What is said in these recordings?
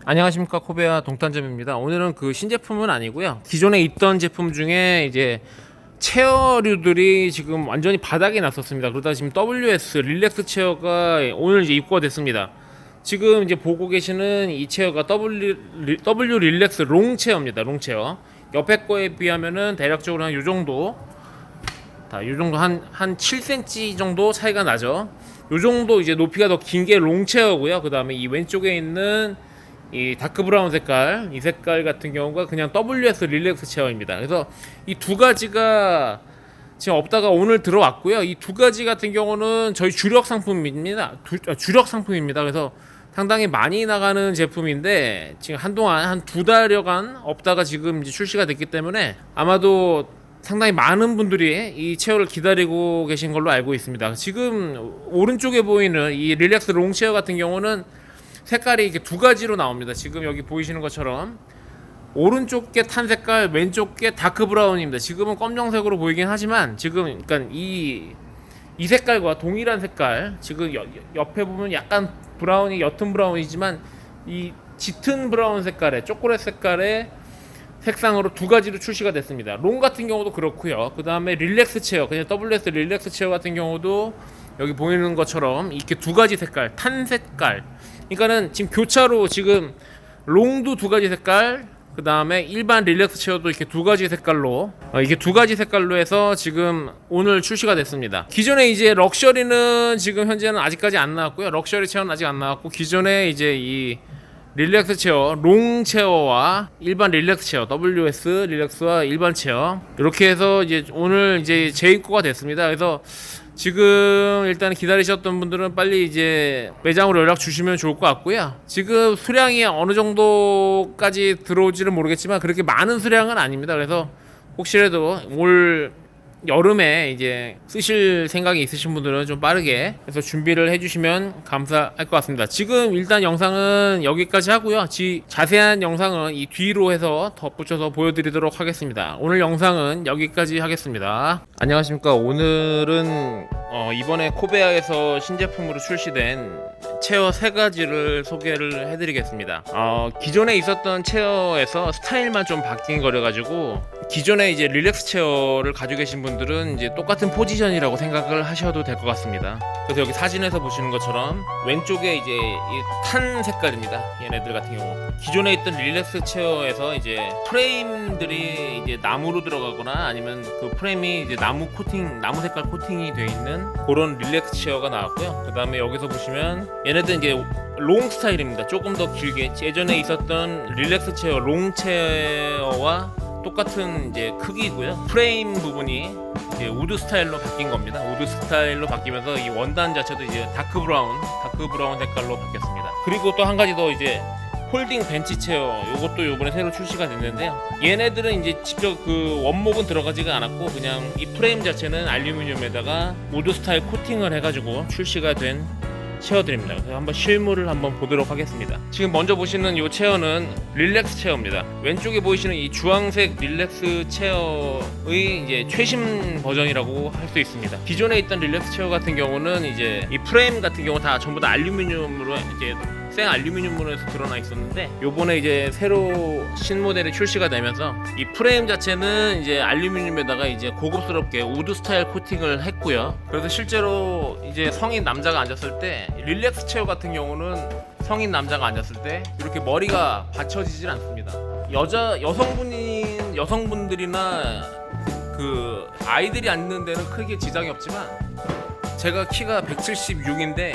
안녕하십니까, 코베아 동탄점입니다. 오늘은 그 신제품은 아니고요, 기존에 있던 제품 중에 이제 체어류들이 지금 완전히 바닥이 났었습니다. 그러다 지금 WS 릴렉스 체어가 오늘 이제 입고가 됐습니다. 지금 이제 보고 계시는 이 체어가 W 릴렉스 롱 체어입니다. 롱 체어. 옆에 거에 비하면은 대략적으로 한 요 정도, 요 정도 한 7cm 정도 차이가 나죠. 요 정도 이제 높이가 더 긴 게 롱 체어고요. 그 다음에 이 왼쪽에 있는 이 다크 브라운 색깔, 이 색깔 같은 경우가 그냥 WS 릴렉스 체어입니다. 그래서 이 두 가지가 지금 없다가 오늘 들어왔고요. 이 두 가지 같은 경우는 저희 주력 상품입니다. 주력 상품입니다. 그래서 상당히 많이 나가는 제품인데 지금 한동안 한 두 달여간 없다가 지금 이제 출시가 됐기 때문에 아마도 상당히 많은 분들이 이 체어를 기다리고 계신 걸로 알고 있습니다. 지금 오른쪽에 보이는 이 릴렉스 롱 체어 같은 경우는 색깔이 이렇게 두 가지로 나옵니다. 지금 여기 보이시는 것처럼 오른쪽 게 탄 색깔, 왼쪽 게 다크 브라운입니다. 지금은 검정색으로 보이긴 하지만 지금 그러니까 이 색깔과 동일한 색깔, 지금 옆에 보면 약간 브라운이 옅은 브라운이지만 이 짙은 브라운 색깔의 초콜릿 색깔의 색상으로 두 가지로 출시가 됐습니다. 롱 같은 경우도 그렇고요. 그 다음에 릴렉스 체어, 그냥 WS 릴렉스 체어 같은 경우도 여기 보이는 것처럼 이렇게 두 가지 색깔, 탄 색깔. 그러니까는 지금 교차로 지금 롱도 두 가지 색깔, 그 다음에 일반 릴렉스 체어도 이렇게 두 가지 색깔로, 이게 두 가지 색깔로 해서 지금 오늘 출시가 됐습니다. 기존에 이제 럭셔리는 지금 현재는 아직까지 안 나왔고요. 럭셔리 체어는 아직 안 나왔고, 기존에 이제 이 릴렉스 체어, 롱 체어와 일반 릴렉스 체어, WS 릴렉스와 일반 체어, 이렇게 해서 이제 오늘 이제 재입고가 됐습니다. 그래서 지금 일단 기다리셨던 분들은 빨리 이제 매장으로 연락 주시면 좋을 것 같고요. 지금 수량이 어느 정도까지 들어올지는 모르겠지만 그렇게 많은 수량은 아닙니다. 그래서 혹시라도 올 여름에 이제 쓰실 생각이 있으신 분들은 좀 빠르게 해서 준비를 해주시면 감사할 것 같습니다. 지금 일단 영상은 여기까지 하고요. 자세한 영상은 이 뒤로 해서 덧붙여서 보여드리도록 하겠습니다. 오늘 영상은 여기까지 하겠습니다. 안녕하십니까. 오늘은 이번에 코베아에서 신제품으로 출시된 체어 세 가지를 소개를 해드리겠습니다. 기존에 있었던 체어에서 스타일만 좀 바뀐 거려 가지고 기존에 이제 릴렉스 체어를 가지고 계신 분들은 이제 똑같은 포지션이라고 생각을 하셔도 될 것 같습니다. 그래서 여기 사진에서 보시는 것처럼 왼쪽에 이제 이 탄 색깔입니다. 얘네들 같은 경우 기존에 있던 릴렉스 체어에서 이제 프레임들이 이제 나무로 들어가거나 아니면 그 프레임이 이제 나무 색깔 코팅이 되어 있는 그런 릴렉스 체어가 나왔고요. 그 다음에 여기서 보시면 얘네들 이제 롱 스타일입니다. 조금 더 길게 예전에 있었던 릴렉스 체어 롱 체어와 똑같은 이제 크기고요. 프레임 부분이 이제 우드 스타일로 바뀐 겁니다. 우드 스타일로 바뀌면서 이 원단 자체도 이제 다크 브라운 색깔로 바뀌었습니다. 그리고 또 한 가지 더 이제 폴딩 벤치 체어, 요것도 요번에 새로 출시가 됐는데요. 얘네들은 이제 직접 그 원목은 들어가지가 않았고 그냥 이 프레임 자체는 알루미늄에다가 우드 스타일 코팅을 해가지고 출시가 된 체어들입니다. 그래서 한번 실물을 한번 보도록 하겠습니다. 지금 먼저 보시는 이 체어는 릴렉스 체어입니다. 왼쪽에 보이시는 이 주황색 릴렉스 체어의 이제 최신 버전이라고 할 수 있습니다. 기존에 있던 릴렉스 체어 같은 경우는 이제 이 프레임 같은 경우 다 전부 다 알루미늄으로 이제 생 알루미늄으로 해서 드러나 있었는데 요번에 이제 새로 신모델이 출시가 되면서 이 프레임 자체는 이제 알루미늄에다가 이제 고급스럽게 우드 스타일 코팅을 했고요. 그래서 실제로 이제 성인 남자가 앉았을 때 릴렉스 체어 같은 경우는 성인 남자가 앉았을 때 이렇게 머리가 받쳐지질 않습니다. 여성분들이나 그 아이들이 앉는 데는 크게 지장이 없지만 제가 키가 176인데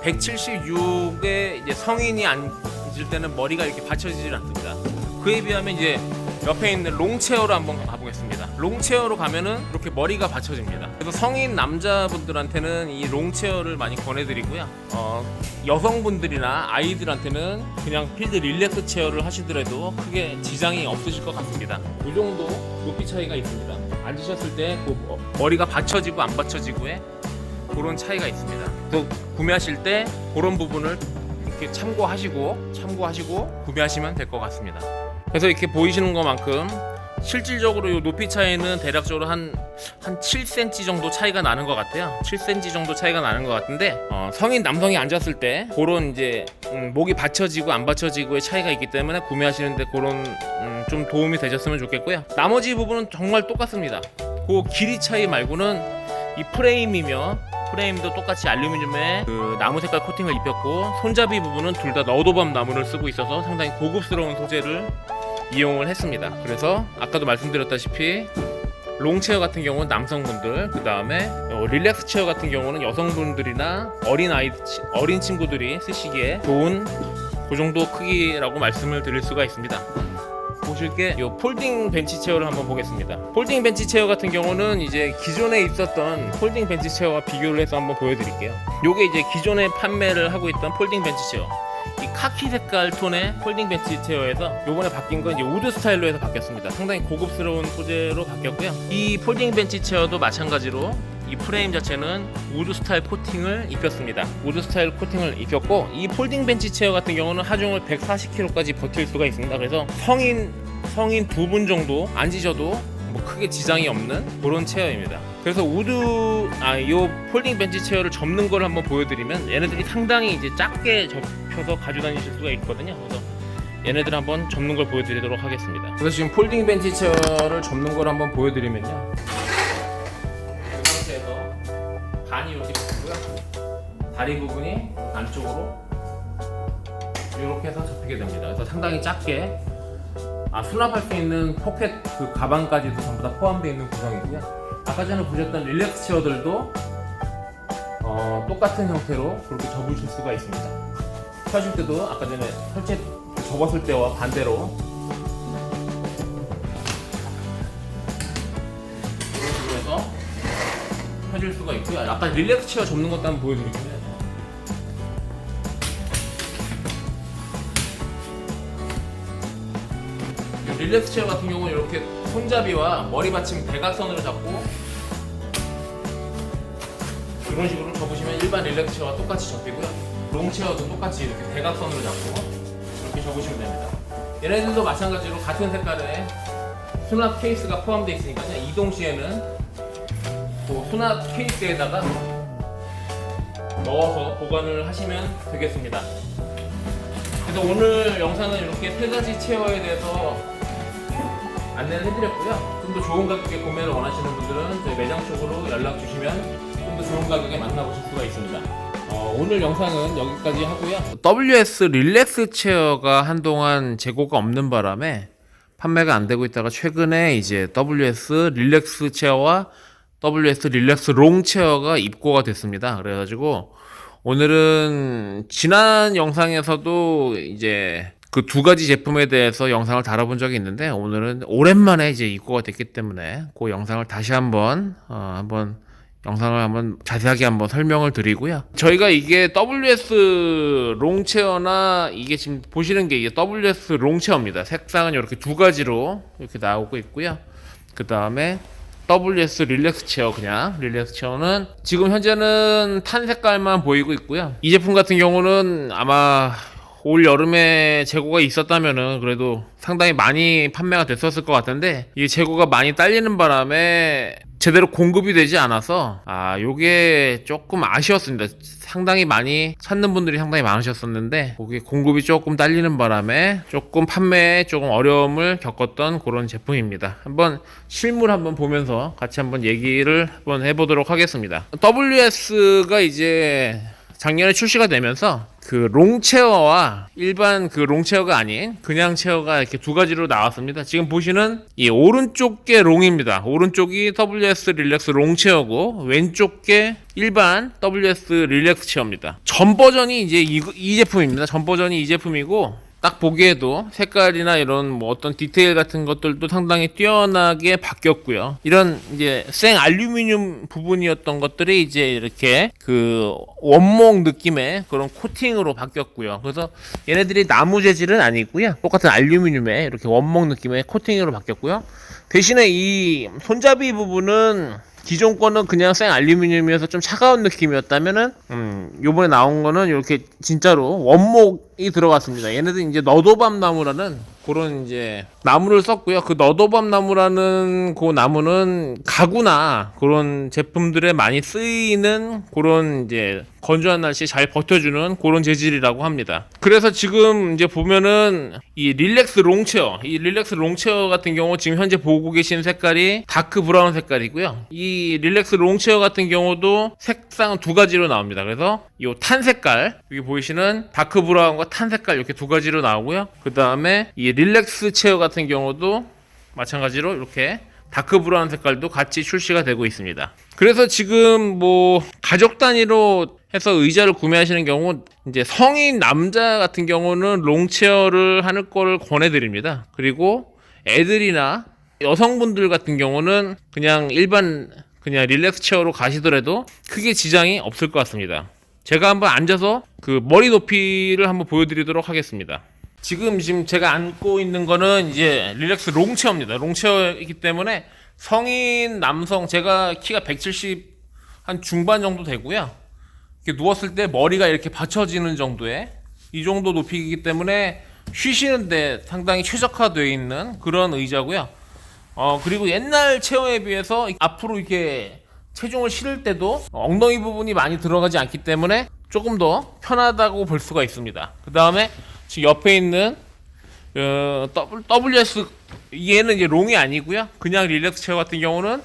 176에 이제 성인이 앉을 때는 머리가 이렇게 받쳐지질 않습니다. 그에 비하면 이제 옆에 있는 롱 체어로 한번 가보겠습니다. 롱 체어로 가면은 이렇게 머리가 받쳐집니다. 그래서 성인 남자분들한테는 이 롱 체어를 많이 권해드리고요. 여성분들이나 아이들한테는 그냥 필드 릴렉스 체어를 하시더라도 크게 지장이 없으실 것 같습니다. 이 정도 높이 차이가 있습니다. 앉으셨을 때 그 머리가 받쳐지고 안 받쳐지고의 그런 차이가 있습니다. 또 구매하실 때 그런 부분을 이렇게 참고하시고 구매하시면 될 것 같습니다. 그래서 이렇게 보이시는 것만큼 실질적으로 이 높이 차이는 대략적으로 한 7cm 정도 차이가 나는 것 같아요. 7cm 정도 차이가 나는 것 같은데 성인 남성이 앉았을 때 그런 이제 목이 받쳐지고 안 받쳐지고의 차이가 있기 때문에 구매하시는데 그런 좀 도움이 되셨으면 좋겠고요. 나머지 부분은 정말 똑같습니다. 그 길이 차이 말고는 이 프레임도 똑같이 알루미늄에 그 나무 색깔 코팅을 입혔고, 손잡이 부분은 둘 다 너도밤 나무를 쓰고 있어서 상당히 고급스러운 소재를 이용을 했습니다. 그래서 아까도 말씀드렸다시피 롱체어 같은 경우는 남성분들, 그 다음에 릴렉스 체어 같은 경우는 여성분들이나 어린 친구들이 쓰시기에 좋은 그 정도 크기라고 말씀을 드릴 수가 있습니다. 보실게 요 폴딩 벤치 체어를 한번 보겠습니다. 폴딩 벤치 체어 같은 경우는 이제 기존에 있었던 폴딩 벤치 체어와 비교를 해서 한번 보여드릴게요. 요게 이제 기존에 판매를 하고 있던 폴딩 벤치 체어, 이 카키 색깔 톤의 폴딩 벤치 체어에서 요번에 바뀐 건 이제 우드 스타일로 해서 바뀌었습니다. 상당히 고급스러운 소재로 바뀌었고요. 이 폴딩 벤치 체어도 마찬가지로 이 프레임 자체는 우드 스타일 코팅을 입혔습니다. 우드 스타일 코팅을 입혔고, 이 폴딩 벤치 체어 같은 경우는 하중을 140kg까지 버틸 수가 있습니다. 그래서 성인 두 분 정도 앉으셔도 뭐 크게 지장이 없는 그런 체어입니다. 그래서 요 폴딩 벤치 체어를 접는 걸 한번 보여드리면, 얘네들이 상당히 이제 작게 접혀서 가지고 다니실 수가 있거든요. 그래서 얘네들 한번 접는 걸 보여드리도록 하겠습니다. 그래서 지금 폴딩 벤치 체어를 접는 걸 한번 보여드리면요, 이 상태에서 반이 이렇게 접히고요, 다리 부분이 안쪽으로 이렇게 해서 접히게 됩니다. 그래서 상당히 작게 수납할 수 있는 포켓 그 가방까지도 전부 다 포함되어 있는 구성이고요. 아까 전에 보셨던 릴렉스 체어들도 똑같은 형태로 그렇게 접으실 수가 있습니다. 펴실 때도 아까 전에 접었을 때와 반대로 이런 식으로 해서 펴질 수가 있고요. 아까 릴렉스 체어 접는 것도 한번 보여드릴게요. 릴렉스 체어 같은 경우는 이렇게 손잡이와 머리 받침 대각선으로 잡고 이런 식으로 접으시면 일반 릴렉스 체어와 똑같이 접히고요. 롱 체어도 똑같이 이렇게 대각선으로 잡고 이렇게 접으시면 됩니다. 얘네들도 마찬가지로 같은 색깔의 수납 케이스가 포함되어 있으니까요, 이동 시에는 그 수납 케이스에다가 넣어서 보관을 하시면 되겠습니다. 그래서 오늘 영상은 이렇게 세 가지 체어에 대해서 안내를 해드렸고요. 좀 더 좋은 가격에 구매를 원하시는 분들은 저희 매장 쪽으로 연락 주시면 좀 더 좋은 가격에 만나보실 수가 있습니다. 오늘 영상은 여기까지 하고요. WS 릴렉스 체어가 한동안 재고가 없는 바람에 판매가 안 되고 있다가 최근에 이제 WS 릴렉스 체어와 WS 릴렉스 롱 체어가 입고가 됐습니다. 그래가지고 오늘은 지난 영상에서도 이제 그 두 가지 제품에 대해서 영상을 다뤄본 적이 있는데, 오늘은 오랜만에 이제 입고가 됐기 때문에 그 영상을 다시 한번 영상을 한번 자세하게 한번 설명을 드리고요. 저희가 이게 WS 롱체어나 이게 지금 보시는 게 이게 WS 롱체어입니다. 색상은 이렇게 두 가지로 이렇게 나오고 있고요. 그 다음에 WS 릴렉스 체어, 그냥 릴렉스 체어는 지금 현재는 탄 색깔만 보이고 있고요. 이 제품 같은 경우는 아마 올 여름에 재고가 있었다면은 그래도 상당히 많이 판매가 됐었을 것 같은데, 이게 재고가 많이 딸리는 바람에 제대로 공급이 되지 않아서 요게 조금 아쉬웠습니다. 상당히 많이 찾는 분들이 상당히 많으셨었는데, 거기 공급이 조금 딸리는 바람에 조금 판매에 조금 어려움을 겪었던 그런 제품입니다. 한번 실물 한번 보면서 같이 한번 얘기를 한번 해보도록 하겠습니다. WS가 이제 작년에 출시가 되면서 그 롱체어와 일반 그 롱체어가 아닌 그냥 체어가 이렇게 두 가지로 나왔습니다. 지금 보시는 이 오른쪽 게 롱입니다. 오른쪽이 WS 릴렉스 롱체어고 왼쪽 게 일반 WS 릴렉스 체어입니다. 전 버전이 이제 이 제품입니다. 전 버전이 이 제품이고, 딱 보기에도 색깔이나 이런 뭐 어떤 디테일 같은 것들도 상당히 뛰어나게 바뀌었고요. 이런 이제 생 알루미늄 부분이었던 것들이 이제 이렇게 그 원목 느낌의 그런 코팅으로 바뀌었고요. 그래서 얘네들이 나무 재질은 아니고요, 똑같은 알루미늄의 이렇게 원목 느낌의 코팅으로 바뀌었고요. 대신에 이 손잡이 부분은 기존 거는 그냥 생 알루미늄이어서 좀 차가운 느낌이었다면은 요번에 나온 거는 이렇게 진짜로 원목이 들어갔습니다. 얘네들 이제 너도밤 나무라는 그런 이제 나무를 썼고요. 그 너도밤 나무라는 그 나무는 가구나 그런 제품들에 많이 쓰이는 그런 이제 건조한 날씨에 잘 버텨주는 그런 재질이라고 합니다. 그래서 지금 이제 보면은 이 릴렉스 롱체어 같은 경우 지금 현재 보고 계신 색깔이 다크 브라운 색깔이고요. 이 릴렉스 롱체어 같은 경우도 색상 두 가지로 나옵니다. 그래서 이 탄 색깔, 여기 보이시는 다크 브라운과 탄 색깔 이렇게 두 가지로 나오고요. 그 다음에 이 릴렉스 체어 같은 경우도 마찬가지로 이렇게 다크 브라운 색깔도 같이 출시가 되고 있습니다. 그래서 지금 뭐 가족 단위로 해서 의자를 구매하시는 경우 이제 성인 남자 같은 경우는 롱체어를 하는 거를 권해드립니다. 그리고 애들이나 여성분들 같은 경우는 그냥 일반 그냥 릴렉스 체어로 가시더라도 크게 지장이 없을 것 같습니다. 제가 한번 앉아서 그 머리 높이를 한번 보여드리도록 하겠습니다. 지금 제가 앉고 있는 거는 이제 릴렉스 롱체어입니다. 롱체어이기 때문에 성인 남성, 제가 키가 170 한 중반 정도 되고요. 이렇게 누웠을 때 머리가 이렇게 받쳐지는 정도의 이 정도 높이이기 때문에 쉬시는데 상당히 최적화되어 있는 그런 의자고요. 그리고 옛날 체어에 비해서 앞으로 이렇게 체중을 실을 때도 엉덩이 부분이 많이 들어가지 않기 때문에 조금 더 편하다고 볼 수가 있습니다. 그 다음에 지금 옆에 있는 WS, 얘는 이제 롱이 아니고요. 그냥 릴렉스 체어 같은 경우는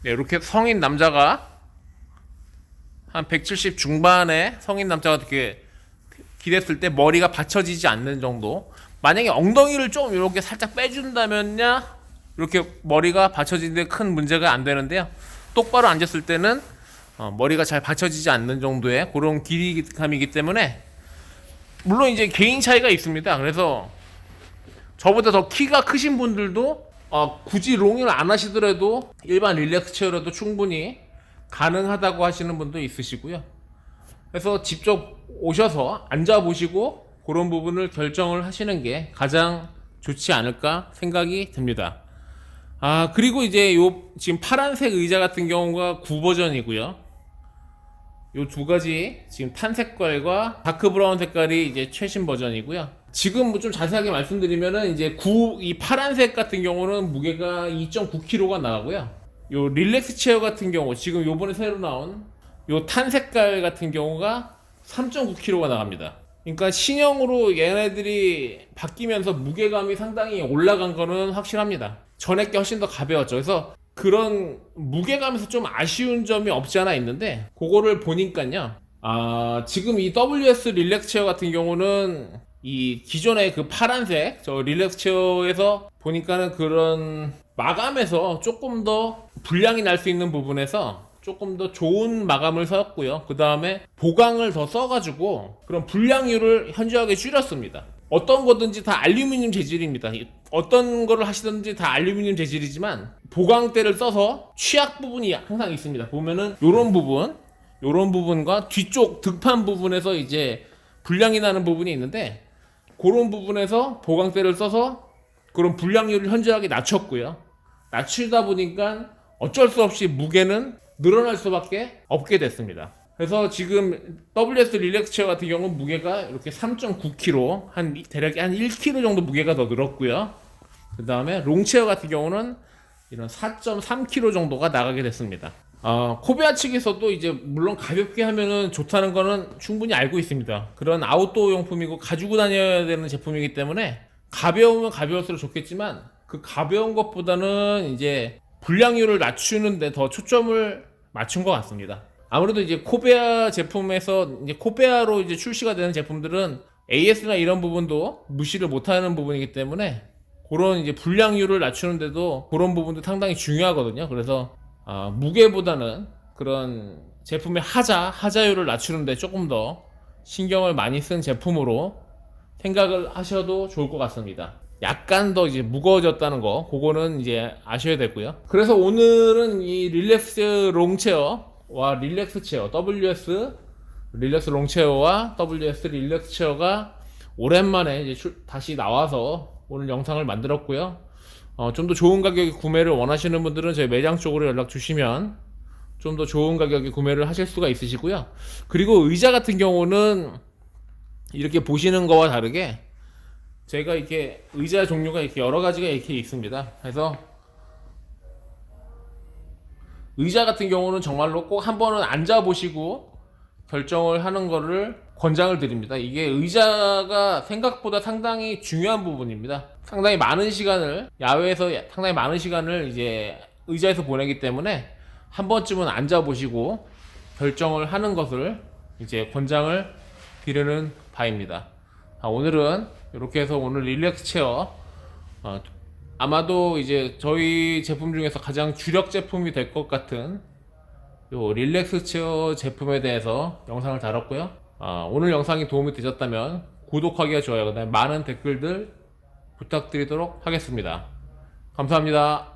네, 이렇게 성인 남자가 한 170 중반의 성인 남자가 이렇게 기댔을 때 머리가 받쳐지지 않는 정도. 만약에 엉덩이를 좀 이렇게 살짝 빼준다면야 이렇게 머리가 받쳐지는데 큰 문제가 안 되는데요. 똑바로 앉았을 때는 머리가 잘 받쳐지지 않는 정도의 그런 길이감이기 때문에, 물론 이제 개인 차이가 있습니다. 그래서 저보다 더 키가 크신 분들도 굳이 롱을 안 하시더라도 일반 릴렉스 체어라도 충분히 가능하다고 하시는 분도 있으시고요. 그래서 직접 오셔서 앉아보시고 그런 부분을 결정을 하시는 게 가장 좋지 않을까 생각이 듭니다. 그리고 이제 지금 파란색 의자 같은 경우가 9버전이고요. 요 두 가지 지금 탄 색깔과 다크 브라운 색깔이 이제 최신 버전이고요. 지금 뭐 좀 자세하게 말씀드리면은 이제 이 파란색 같은 경우는 무게가 2.9kg가 나가고요. 요 릴렉스 체어 같은 경우 지금 요번에 새로 나온 요 탄 색깔 같은 경우가 3.9kg가 나갑니다. 그러니까 신형으로 얘네들이 바뀌면서 무게감이 상당히 올라간 거는 확실합니다. 전에 게 훨씬 더 가벼웠죠. 그래서 그런 무게감에서 좀 아쉬운 점이 없지 않아 있는데, 그거를 보니까요. 지금 이 WS 릴렉스 체어 같은 경우는 이 기존의 그 파란색 저 릴렉스 체어에서 보니까는 그런 마감에서 조금 더 불량이 날 수 있는 부분에서 조금 더 좋은 마감을 썼고요. 그 다음에 보강을 더 써가지고 그런 불량률을 현저하게 줄였습니다. 어떤 거든지 다 알루미늄 재질입니다. 어떤 거를 하시든지 다 알루미늄 재질이지만 보강대를 써서 취약 부분이 항상 있습니다. 보면은 요런 부분과 뒤쪽 득판 부분에서 이제 불량이 나는 부분이 있는데, 그런 부분에서 보강대를 써서 그런 불량률을 현저하게 낮췄고요. 낮추다 보니까 어쩔 수 없이 무게는 늘어날 수밖에 없게 됐습니다. 그래서 지금 WS 릴렉스 체어 같은 경우는 무게가 이렇게 3.9kg, 대략 한 1kg 정도 무게가 더 늘었고요. 그 다음에 롱체어 같은 경우는 이런 4.3kg 정도가 나가게 됐습니다. 코베아 측에서도 이제 물론 가볍게 하면은 좋다는 거는 충분히 알고 있습니다. 그런 아웃도어 용품이고 가지고 다녀야 되는 제품이기 때문에 가벼우면 가벼울수록 좋겠지만, 그 가벼운 것보다는 이제 불량률을 낮추는데 더 초점을 맞춘 것 같습니다. 아무래도 이제 코베아 제품에서 이제 코베아로 이제 출시가 되는 제품들은 AS나 이런 부분도 무시를 못하는 부분이기 때문에 그런 이제 불량률을 낮추는데도 그런 부분도 상당히 중요하거든요. 그래서 무게보다는 그런 제품의 하자율을 낮추는데 조금 더 신경을 많이 쓴 제품으로 생각을 하셔도 좋을 것 같습니다. 약간 더 이제 무거워졌다는 거, 그거는 이제 아셔야 되고요. 그래서 오늘은 이 릴렉스 롱체어와 릴렉스 체어, WS 릴렉스 롱체어와 WS 릴렉스 체어가 오랜만에 이제 다시 나와서 오늘 영상을 만들었고요. 좀 더 좋은 가격에 구매를 원하시는 분들은 저희 매장 쪽으로 연락 주시면 좀 더 좋은 가격에 구매를 하실 수가 제가 이렇게 의자 종류가 이렇게 여러 가지가 이렇게 있습니다. 그래서 의자 같은 경우는 정말로 꼭 한 번은 앉아 보시고 결정을 하는 거를 권장을 드립니다. 이게 의자가 생각보다 상당히 중요한 부분입니다. 상당히 많은 시간을 야외에서 상당히 많은 시간을 이제 의자에서 보내기 때문에 한 번쯤은 앉아 보시고 결정을 하는 것을 이제 권장을 드리는 바입니다. 오늘은 이렇게 해서 오늘 릴렉스 체어 아마도 이제 저희 제품 중에서 가장 주력 제품이 될 것 같은 요 릴렉스 체어 제품에 대해서 영상을 다뤘고요. 오늘 영상이 도움이 되셨다면 구독하기와 좋아요, 그다음에 많은 댓글들 부탁드리도록 하겠습니다. 감사합니다.